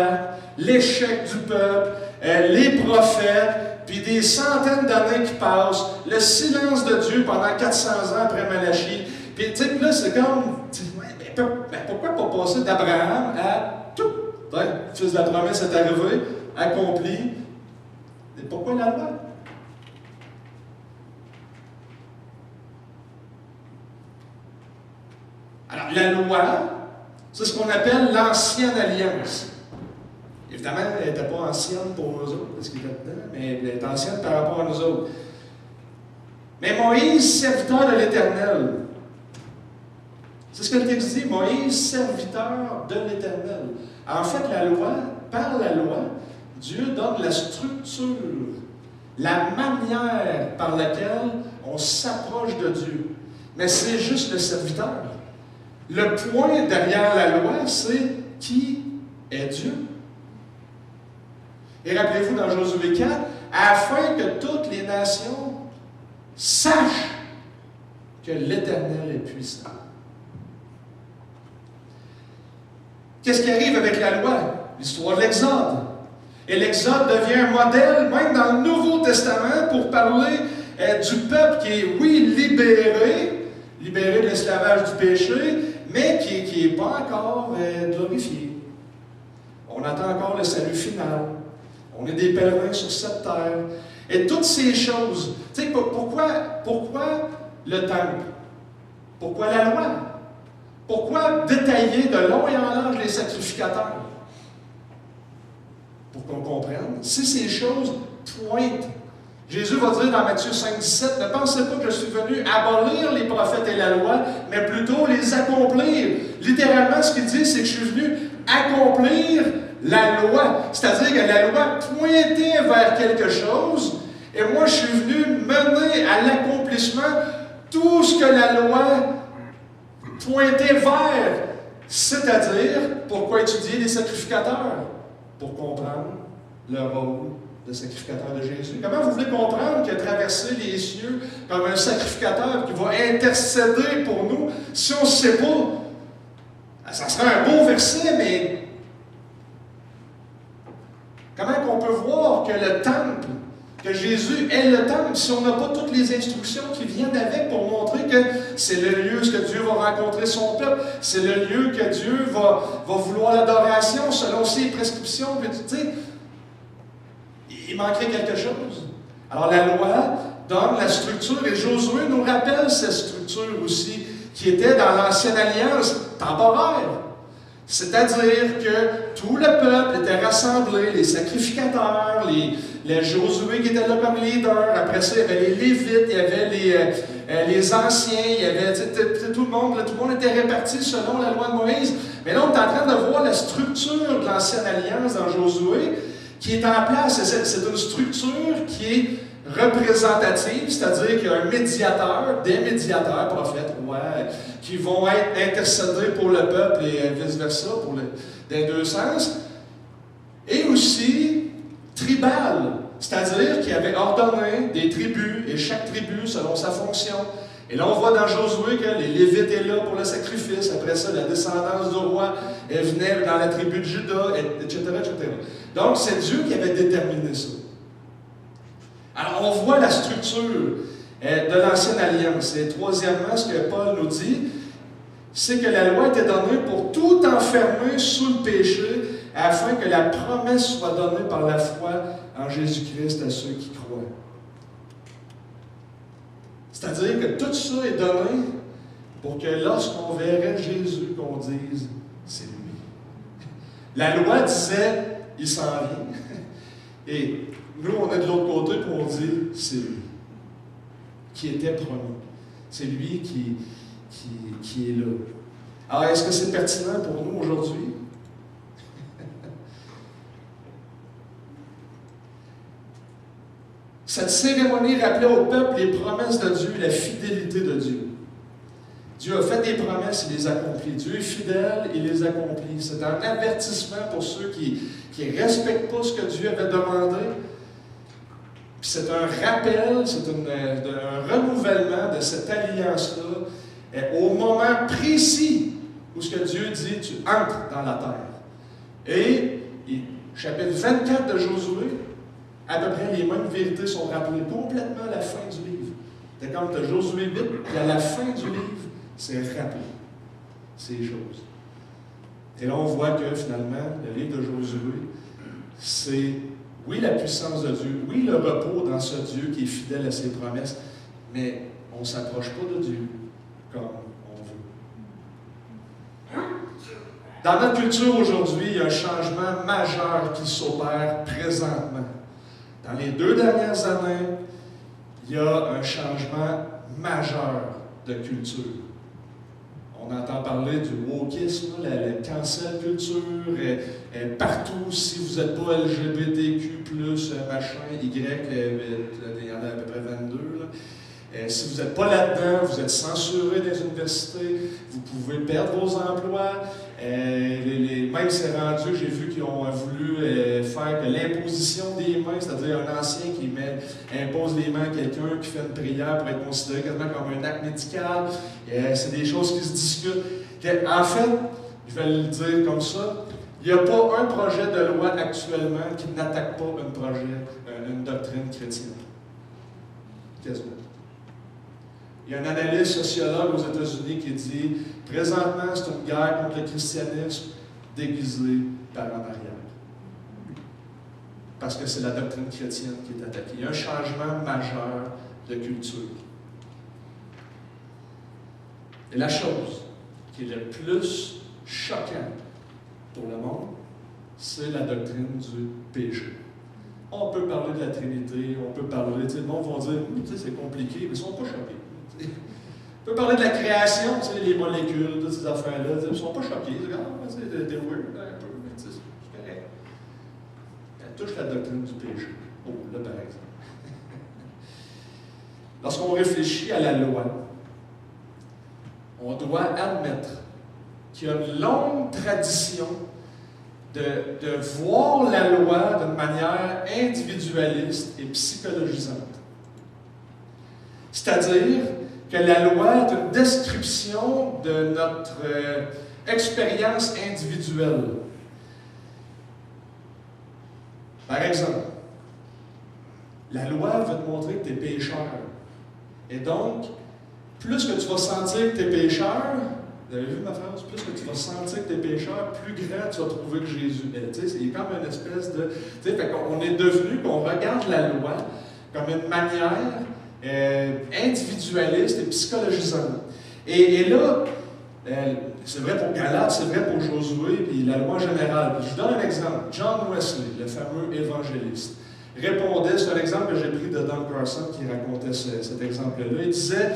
l'échec du peuple, les prophètes, puis des centaines d'années qui passent, le silence de Dieu pendant 400 ans après Malachie, puis tu sais, là, c'est comme, pourquoi pas passer d'Abraham à tout? Le fils de la promesse est arrivé, accompli. Et pourquoi la loi? Alors, la loi, c'est ce qu'on appelle l'ancienne alliance. Évidemment, elle n'était pas ancienne pour nous autres, parce qu'il était dedans, mais elle est ancienne par rapport à nous autres. Mais Moïse, serviteur de l'Éternel, c'est ce que le texte dit, Moïse, serviteur de l'Éternel. En fait, la loi, par la loi, Dieu donne la structure, la manière par laquelle on s'approche de Dieu. Mais c'est juste le serviteur. Le point derrière la loi, c'est qui est Dieu. Et rappelez-vous dans Josué 4, afin que toutes les nations sachent que l'Éternel est puissant. Qu'est-ce qui arrive avec la loi? L'histoire de l'Exode. Et l'Exode devient un modèle, même dans le Nouveau Testament, pour parler du peuple qui est, oui, libéré de l'esclavage du péché, mais qui n'est pas encore glorifié. On attend encore le salut final. On est des pèlerins sur cette terre. Et toutes ces choses. Tu sais, pourquoi le temple? Pourquoi la loi? Pourquoi détailler de long et en large les sacrificateurs? Pour qu'on comprenne. Si ces choses pointent. Jésus va dire dans Matthieu 5,17, ne pensez pas que je suis venu abolir les prophètes et la loi, mais plutôt les accomplir. Littéralement, ce qu'il dit, c'est que je suis venu accomplir la loi. C'est-à-dire que la loi pointait vers quelque chose, et moi, je suis venu mener à l'accomplissement tout ce que la loi pointait vers. C'est-à-dire, pourquoi étudier les sacrificateurs? Pour comprendre le rôle de sacrificateur de Jésus. Comment vous voulez comprendre qu'il a traversé les cieux comme un sacrificateur qui va intercéder pour nous si on ne sait pas? Ça serait un beau verset, mais comment qu'on peut voir que le temple, que Jésus est le temple, si on n'a pas toutes les instructions qui viennent avec pour montrer que c'est le lieu où Dieu va rencontrer son peuple, c'est le lieu que Dieu va vouloir l'adoration selon ses prescriptions, puis tu sais, il manquerait quelque chose. Alors la loi donne la structure, et Josué nous rappelle cette structure aussi, qui était dans l'ancienne alliance temporaire. C'est-à-dire que tout le peuple était rassemblé, les sacrificateurs, les Josué qui étaient là comme leader. Après ça, il y avait les Lévites, il y avait les anciens, il y avait tout le monde était réparti selon la loi de Moïse. Mais là, on est en train de voir la structure de l'ancienne alliance dans Josué qui est en place. C'est une structure qui est représentative, c'est-à-dire qu'il y a un médiateur, des médiateurs, prophètes, qui vont être intercédés pour le peuple et vice-versa, dans les deux sens. Et aussi tribal, c'est-à-dire qu'il avait ordonné des tribus, et chaque tribu selon sa fonction. Et là, on voit dans Josué que les Lévites étaient là pour le sacrifice. Après ça, la descendance du roi venait dans la tribu de Juda, etc., etc. Donc, c'est Dieu qui avait déterminé ça. Alors, on voit la structure de l'ancienne alliance. Et troisièmement, ce que Paul nous dit, c'est que la loi était donnée pour tout enfermer sous le péché, afin que la promesse soit donnée par la foi en Jésus-Christ à ceux qui croient. C'est-à-dire que tout ça est donné pour que lorsqu'on verrait Jésus, qu'on dise « c'est lui ». La loi disait « il s'en vient ». Et nous, on est de l'autre côté pour on dit « c'est lui » qui était promis. C'est lui qui est là. Alors, est-ce que c'est pertinent pour nous aujourd'hui? Cette cérémonie rappelait au peuple les promesses de Dieu, la fidélité de Dieu. Dieu a fait des promesses, il les accomplit. Dieu est fidèle, il les accomplit. C'est un avertissement pour ceux qui ne respectent pas ce que Dieu avait demandé. Puis c'est un rappel, c'est un renouvellement de cette alliance-là au moment précis où ce que Dieu dit, tu entres dans la terre. Et chapitre 24 de Josué, à peu près les mêmes vérités sont rappelées complètement à la fin du livre. C'est comme de Josué 8, puis à la fin du livre, c'est rappelé ces choses. Et là, on voit que finalement, le livre de Josué, c'est, oui, la puissance de Dieu, oui, le repos dans ce Dieu qui est fidèle à ses promesses, mais on ne s'approche pas de Dieu comme on veut. Dans notre culture aujourd'hui, il y a un changement majeur qui s'opère présentement. Dans les 2 dernières années, il y a un changement majeur de culture. On entend parler du wokisme, la cancel culture, partout, si vous n'êtes pas LGBTQ+, machin, Y, il y en a à peu près 22, là. Si vous n'êtes pas là-dedans, vous êtes censuré des universités, vous pouvez perdre vos emplois. Même c'est rendu, j'ai vu qu'ils ont voulu faire l'imposition des mains, c'est-à-dire un ancien qui impose les mains à quelqu'un qui fait une prière pour être considéré quasiment comme un acte médical. C'est des choses qui se discutent. En fait, je vais le dire comme ça, il n'y a pas un projet de loi actuellement qui n'attaque pas une doctrine chrétienne. Quasiment. Il y a un analyste sociologue aux États-Unis qui dit « Présentement, c'est une guerre contre le christianisme déguisée par en arrière. » Parce que c'est la doctrine chrétienne qui est attaquée. Il y a un changement majeur de culture. Et la chose qui est le plus choquante pour le monde, c'est la doctrine du péché. On peut parler de la Trinité, on peut parler, le monde va dire « Oui, c'est compliqué, mais ils ne sont pas choqués. » On peut parler de la création, les molécules, toutes ces affaires-là, ils ne sont pas choqués. Ils disent, c'est weird, un peu, mais c'est correct. Elle touche la doctrine du péché. Oh, là, par exemple. Lorsqu'on réfléchit à la loi, on doit admettre qu'il y a une longue tradition de voir la loi d'une manière individualiste et psychologisante. C'est-à-dire que la loi est une description de notre expérience individuelle. Par exemple, la loi veut te montrer que tu es pécheur. Et donc, plus que tu vas sentir que tu es pécheur, vous avez vu ma phrase? Plus que tu vas sentir que tu es pécheur, plus grand tu vas trouver que Jésus est. C'est comme une espèce de... On est devenu, qu'on regarde la loi comme une manière individualiste et psychologisante. Et là, C'est vrai pour Galates, c'est vrai pour Josué, puis la loi générale. Puis je vous donne un exemple. John Wesley, le fameux évangéliste, répondait, c'est un exemple que j'ai pris de Don Carson qui racontait cet exemple-là. Il disait,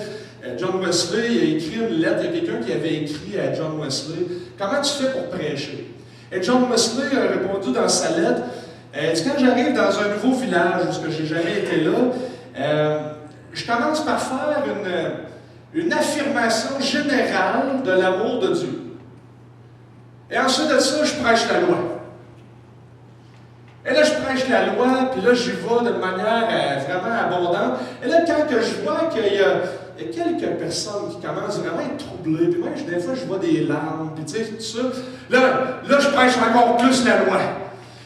John Wesley, il a écrit une lettre, il y a quelqu'un qui avait écrit à John Wesley, « Comment tu fais pour prêcher? » Et John Wesley a répondu dans sa lettre, « Quand j'arrive dans un nouveau village, parce que je n'ai jamais été là, je commence par faire une affirmation générale de l'amour de Dieu. Et ensuite de ça, je prêche la loi. Et là, je prêche la loi, puis là, j'y vais de manière vraiment abondante. Et là, quand que je vois qu'il y a quelques personnes qui commencent vraiment à être troublées, puis même, des fois, je vois des larmes, puis tu sais, tout ça, là, je prêche encore plus la loi.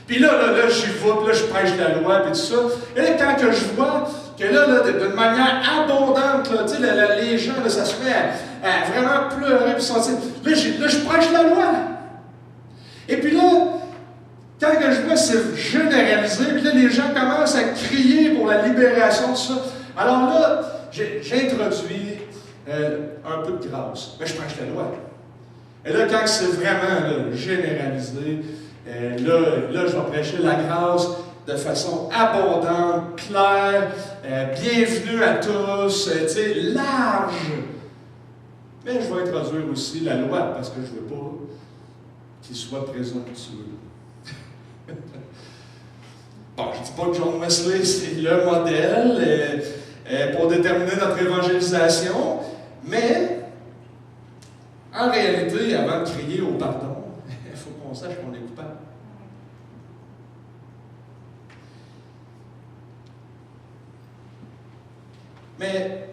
Puis là, j'y vais, puis là, je prêche la loi, puis tout ça. Et là, quand que je vois que là, d'une manière abondante, là, tu sais, les gens, là, ça se met à vraiment pleurer, puis sentir. Là, je prêche la loi. Et puis là, quand que je vois c'est généralisé, puis là, les gens commencent à crier pour la libération de ça. Alors là, j'introduis un peu de grâce. Mais je prêche la loi. Et là, quand c'est vraiment là, généralisé, là, je vais prêcher la grâce de façon abondante, claire, bienvenue à tous, tu sais, large. Mais je vais introduire aussi la loi, parce que je ne veux pas qu'il soit présomptueux. Bon, je ne dis pas que John Wesley, c'est le modèle pour déterminer notre évangélisation, mais en réalité, avant de crier au pardon, il faut qu'on sache qu'on est coupable. Mais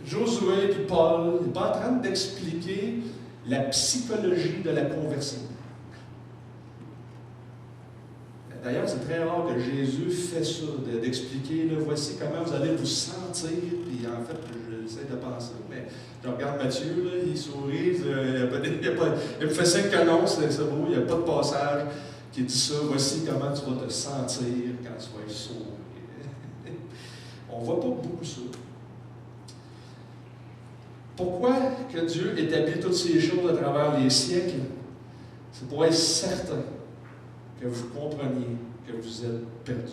Josué et Paul n'est pas en train d'expliquer la psychologie de la conversion. D'ailleurs, c'est très rare que Jésus fait ça, d'expliquer, là, voici comment vous allez vous sentir, puis en fait, j'essaie de penser, mais je regarde Matthieu, là, il sourit, il me fait signe que non, c'est beau, il n'y a pas de passage qui dit ça, voici comment tu vas te sentir quand tu vas être sauvé. On ne voit pas beaucoup ça. Pourquoi que Dieu établit toutes ces choses à travers les siècles? C'est pour être certain que vous compreniez que vous êtes perdus.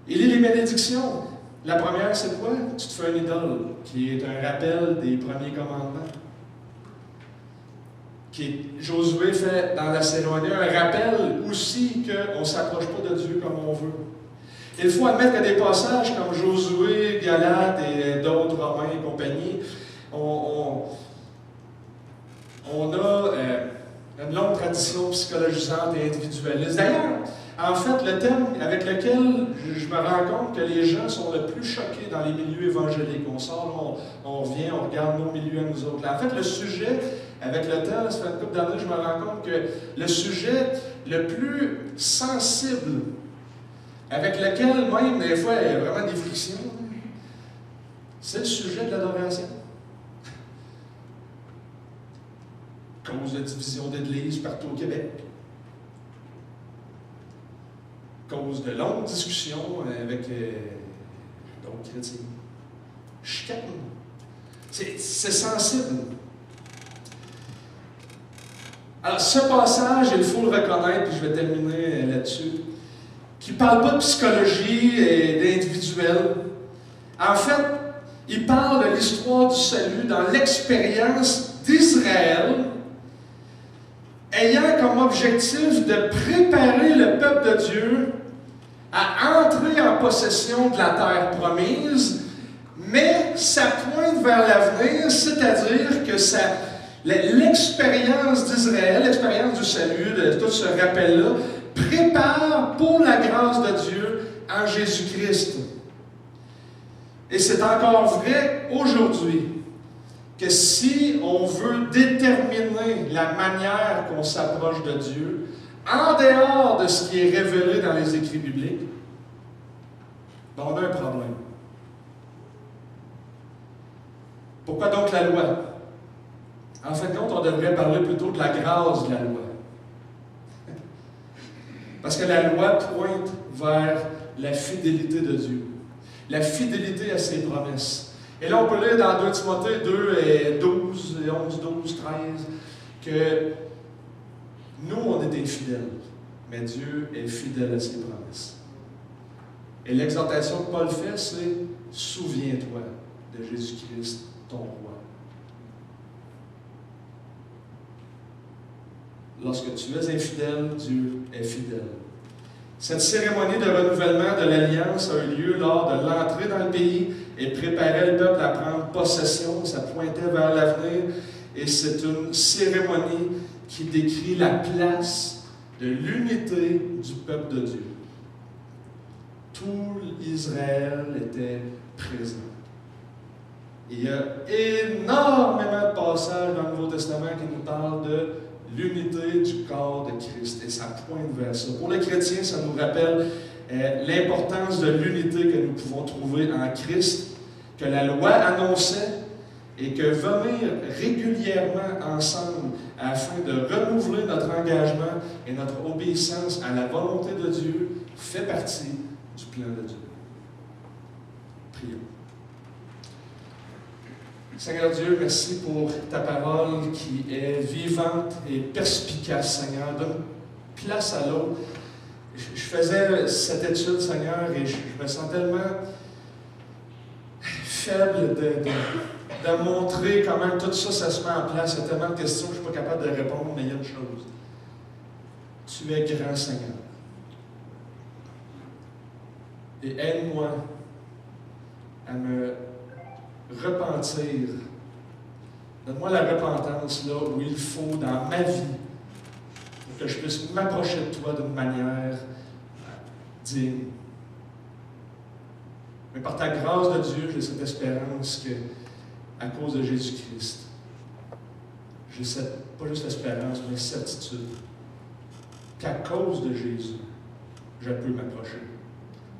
Et les bénédictions. La première, c'est quoi? Tu te fais une idole, qui est un rappel des premiers commandements. Josué fait dans la cérémonie un rappel aussi qu'on ne s'approche pas de Dieu comme on veut. Il faut admettre que des passages comme Josué, Galates et d'autres Romains et compagnie, on a une longue tradition psychologisante et individualiste. D'ailleurs, en fait, le thème avec lequel je me rends compte que les gens sont le plus choqués dans les milieux évangéliques. On sort, on revient, on regarde nos milieux à nous autres. En fait, le sujet, avec le temps, ça fait une couple d'années, je me rends compte que le sujet le plus sensible, avec lequel même, des fois, il y a vraiment des frictions, c'est le sujet de l'adoration. Cause de division d'église partout au Québec. Cause de longues discussions avec d'autres chrétiens. Chicane. C'est sensible. Alors, ce passage, il faut le reconnaître, puis je vais terminer là-dessus, qui ne parle pas de psychologie et d'individuel. En fait, il parle de l'histoire du salut dans l'expérience d'Israël, ayant comme objectif de préparer le peuple de Dieu à entrer en possession de la terre promise, mais ça pointe vers l'avenir, c'est-à-dire que l'expérience d'Israël, l'expérience du salut, de tout ce rappel-là, prépare pour la grâce de Dieu en Jésus-Christ. Et c'est encore vrai aujourd'hui que si on veut déterminer la manière qu'on s'approche de Dieu, en dehors de ce qui est révélé dans les écrits bibliques, ben on a un problème. Pourquoi donc la loi? En fin de compte, on devrait parler plutôt de la grâce de la loi. Parce que la loi pointe vers la fidélité de Dieu. La fidélité à ses promesses. Et là, on peut lire dans 2 Timothée 2 et 12, et 11, 12, 13, que nous, on est infidèles, mais Dieu est fidèle à ses promesses. Et l'exhortation que Paul fait, c'est « Souviens-toi de Jésus-Christ, ton roi. » Lorsque tu es infidèle, Dieu est fidèle. Cette cérémonie de renouvellement de l'Alliance a eu lieu lors de l'entrée dans le pays et préparait le peuple à prendre possession. Ça pointait vers l'avenir et c'est une cérémonie qui décrit la place de l'unité du peuple de Dieu. Tout Israël était présent. Il y a énormément de passages dans le Nouveau Testament qui nous parlent de l'unité du corps de Christ. Et ça pointe vers ça. Pour les chrétiens, ça nous rappelle l'importance de l'unité que nous pouvons trouver en Christ, que la loi annonçait, et que venir régulièrement ensemble afin de renouveler notre engagement et notre obéissance à la volonté de Dieu fait partie du plan de Dieu. Prions. Seigneur Dieu, merci pour ta parole qui est vivante et perspicace, Seigneur. Donne place à l'autre. Je faisais cette étude, Seigneur, et je me sens tellement faible de montrer comment tout ça, ça se met en place. Il y a tellement de questions que je ne suis pas capable de répondre, mais il y a une chose. Tu es grand, Seigneur. Et aide-moi à me repentir. Donne-moi la repentance là où il faut dans ma vie pour que je puisse m'approcher de toi d'une manière digne. Mais par ta grâce de Dieu, j'ai cette espérance que, à cause de Jésus-Christ, j'ai pas juste espérance, mais certitude qu'à cause de Jésus, je peux m'approcher.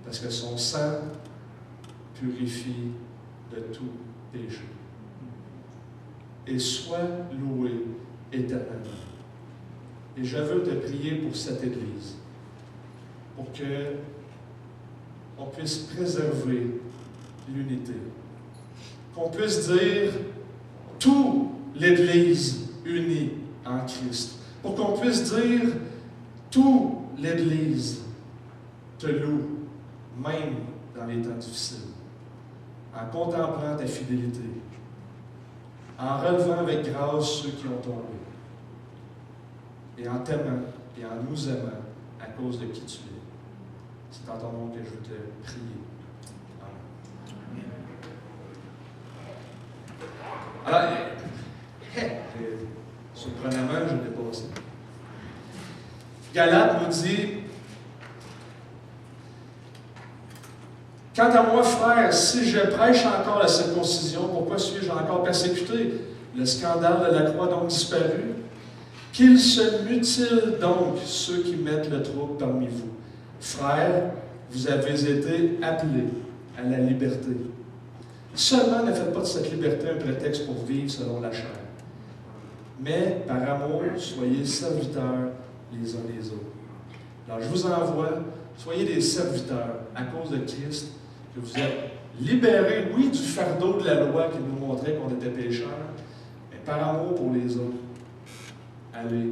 Parce que son sang purifie de tout péché. Et sois loué éternellement. Et je veux te prier pour cette Église, pour que on puisse préserver l'unité. Qu'on puisse dire toute l'Église unie en Christ. Pour qu'on puisse dire toute l'Église te loue, même dans les temps difficiles. En contemplant ta fidélité, en relevant avec grâce ceux qui ont tombé, et en t'aimant et en nous aimant à cause de qui tu es. C'est en ton nom que je veux te prier. Amen. Alors, surprenamment, je l'ai passé. Galates nous dit: quant à moi, frère, si je prêche encore la circoncision, pourquoi suis-je encore persécuté? Le scandale de la croix a donc disparu. Qu'ils se mutilent donc ceux qui mettent le trouble parmi vous. Frères, vous avez été appelés à la liberté. Seulement ne faites pas de cette liberté un prétexte pour vivre selon la chair. Mais par amour, soyez serviteurs les uns des autres. Alors je vous envoie, soyez des serviteurs à cause de Christ, que vous êtes libérés, oui, du fardeau de la loi qui nous montrait qu'on était pécheurs, mais par amour pour les autres, allez